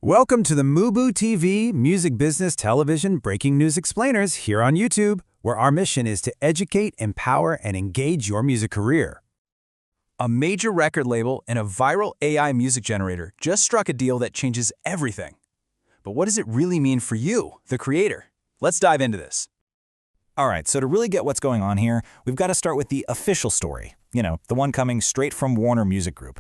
Welcome to the MUBUTV Music Business Television Breaking News Explainers here on YouTube, where our mission is to educate, empower, and engage your music career. A major record label and a viral AI music generator just struck a deal that changes everything. But what does it really mean for you, the creator? Let's dive into this. All right, so to really get what's going on here, we've got to start with the official story. The one coming straight from Warner Music Group.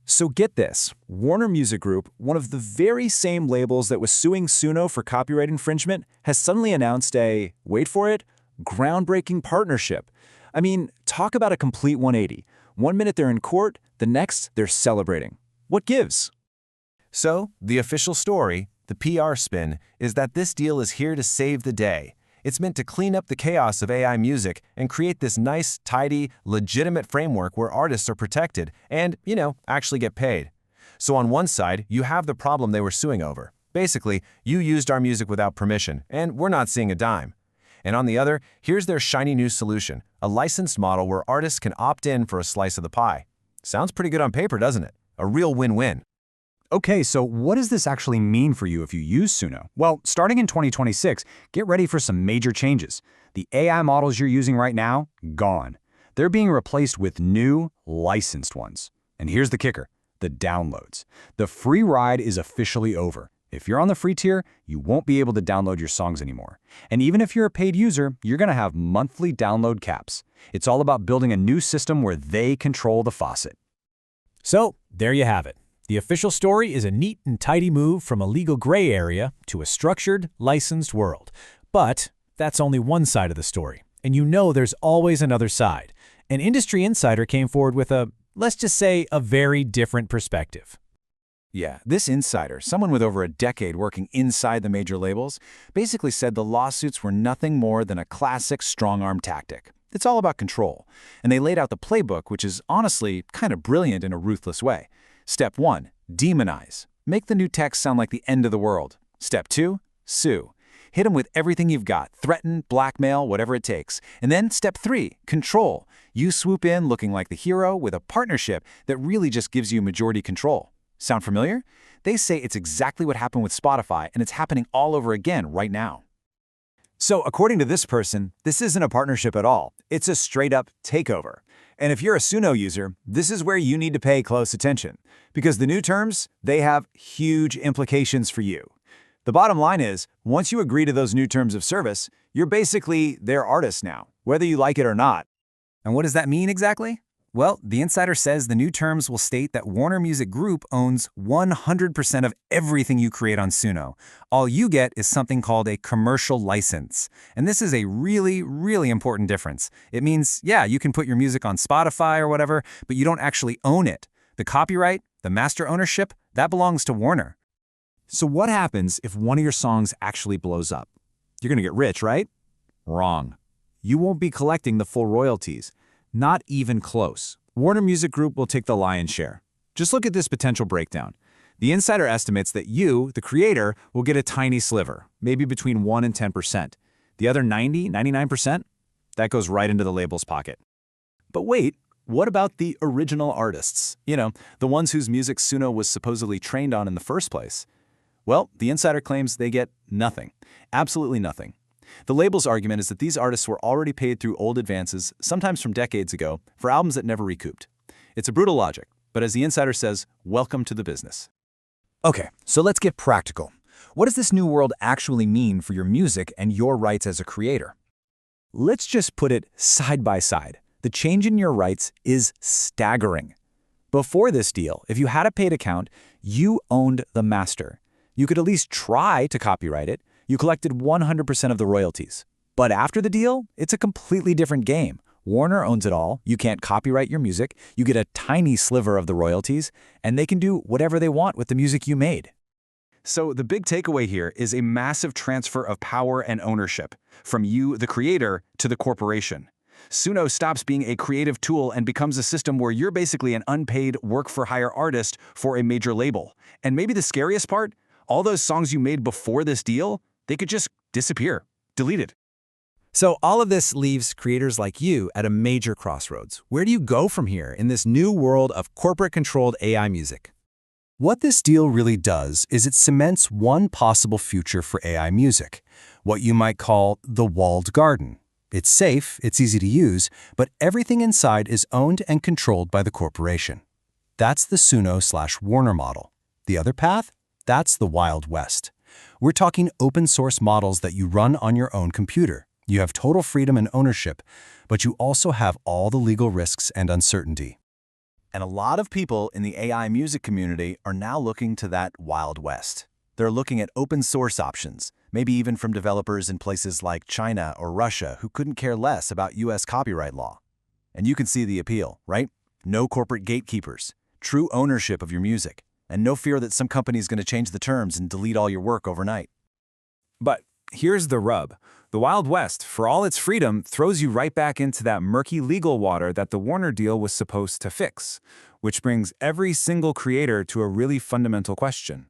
So get this, Warner Music Group, one of the very same labels that was suing Suno for copyright infringement, has suddenly announced a, wait for it, groundbreaking partnership. I mean, talk about a complete 180. 1 minute they're in court, the next they're celebrating. What gives? So, the official story, the PR spin, is that this deal is here to save the day. It's meant to clean up the chaos of AI music and create this nice, tidy, legitimate framework where artists are protected and, actually get paid. So on one side, you have the problem they were suing over. Basically, you used our music without permission, and we're not seeing a dime. And on the other, here's their shiny new solution, a licensed model where artists can opt in for a slice of the pie. Sounds pretty good on paper, doesn't it? A real win-win. Okay, so what does this actually mean for you if you use Suno? Well, starting in 2026, get ready for some major changes. The AI models you're using right now, gone. They're being replaced with new, licensed ones. And here's the kicker, the downloads. The free ride is officially over. If you're on the free tier, you won't be able to download your songs anymore. And even if you're a paid user, you're going to have monthly download caps. It's all about building a new system where they control the faucet. So, there you have it. The official story is a neat and tidy move from a legal gray area to a structured, licensed world. But that's only one side of the story, and there's always another side. An industry insider came forward with let's just say, a very different perspective. Yeah, this insider, someone with over a decade working inside the major labels, basically said the lawsuits were nothing more than a classic strong-arm tactic. It's all about control. And they laid out the playbook, which is honestly kind of brilliant in a ruthless way. Step 1, demonize. Make the new text sound like the end of the world. Step 2, sue. Hit them with everything you've got, threaten, blackmail, whatever it takes. And then step 3, control. You swoop in looking like the hero with a partnership that really just gives you majority control. Sound familiar? They say it's exactly what happened with Spotify, and it's happening all over again right now. So according to this person, this isn't a partnership at all. It's a straight-up takeover. And if you're a Suno user, this is where you need to pay close attention, because the new terms, they have huge implications for you. The bottom line is, once you agree to those new terms of service, you're basically their artist now, whether you like it or not. And what does that mean exactly? Well, the insider says the new terms will state that Warner Music Group owns 100% of everything you create on Suno. All you get is something called a commercial license. And this is a really, really important difference. It means, yeah, you can put your music on Spotify or whatever, but you don't actually own it. The copyright, the master ownership, that belongs to Warner. So what happens if one of your songs actually blows up? You're going to get rich, right? Wrong. You won't be collecting the full royalties. Not even close. Warner Music Group will take the lion's share. Just look at this potential breakdown. The insider estimates that you, the creator, will get a tiny sliver, maybe between 1 and 10%. The other 99%? That goes right into the label's pocket. But wait, what about the original artists? The ones whose music Suno was supposedly trained on in the first place. Well, the insider claims they get nothing. Absolutely nothing. The label's argument is that these artists were already paid through old advances, sometimes from decades ago, for albums that never recouped. It's a brutal logic, but as the insider says, welcome to the business. Okay, so let's get practical. What does this new world actually mean for your music and your rights as a creator? Let's just put it side by side. The change in your rights is staggering. Before this deal, if you had a paid account, you owned the master. You could at least try to copyright it. You collected 100% of the royalties. But after the deal, it's a completely different game. Warner owns it all. You can't copyright your music. You get a tiny sliver of the royalties, and they can do whatever they want with the music you made. So the big takeaway here is a massive transfer of power and ownership from you, the creator, to the corporation. Suno stops being a creative tool and becomes a system where you're basically an unpaid work-for-hire artist for a major label. And maybe the scariest part, all those songs you made before this deal, they could just disappear, deleted. So all of this leaves creators like you at a major crossroads. Where do you go from here in this new world of corporate-controlled AI music? What this deal really does is it cements one possible future for AI music, what you might call the walled garden. It's safe, it's easy to use, but everything inside is owned and controlled by the corporation. That's the Suno/Warner model. The other path? That's the Wild West. We're talking open source models that you run on your own computer. You have total freedom and ownership, but you also have all the legal risks and uncertainty. And a lot of people in the AI music community are now looking to that Wild West. They're looking at open source options, maybe even from developers in places like China or Russia who couldn't care less about US copyright law. And you can see the appeal, right? No corporate gatekeepers, true ownership of your music, and no fear that some company is going to change the terms and delete all your work overnight. But here's the rub. The Wild West, for all its freedom, throws you right back into that murky legal water that the Warner deal was supposed to fix, which brings every single creator to a really fundamental question.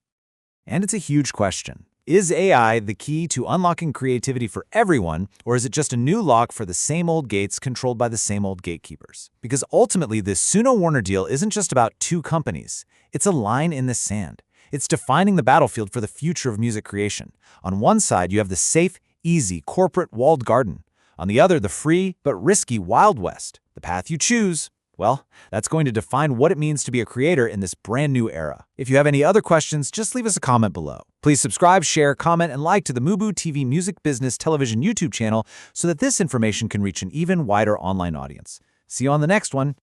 And it's a huge question. Is AI the key to unlocking creativity for everyone, or is it just a new lock for the same old gates controlled by the same old gatekeepers? Because ultimately, this Suno-Warner deal isn't just about two companies. It's a line in the sand. It's defining the battlefield for the future of music creation. On one side, you have the safe, easy, corporate walled garden. On the other, the free but risky Wild West. The path you choose, well, that's going to define what it means to be a creator in this brand new era. If you have any other questions, just leave us a comment below. Please subscribe, share, comment, and like to the MUBUTV Music Business Television YouTube channel so that this information can reach an even wider online audience. See you on the next one.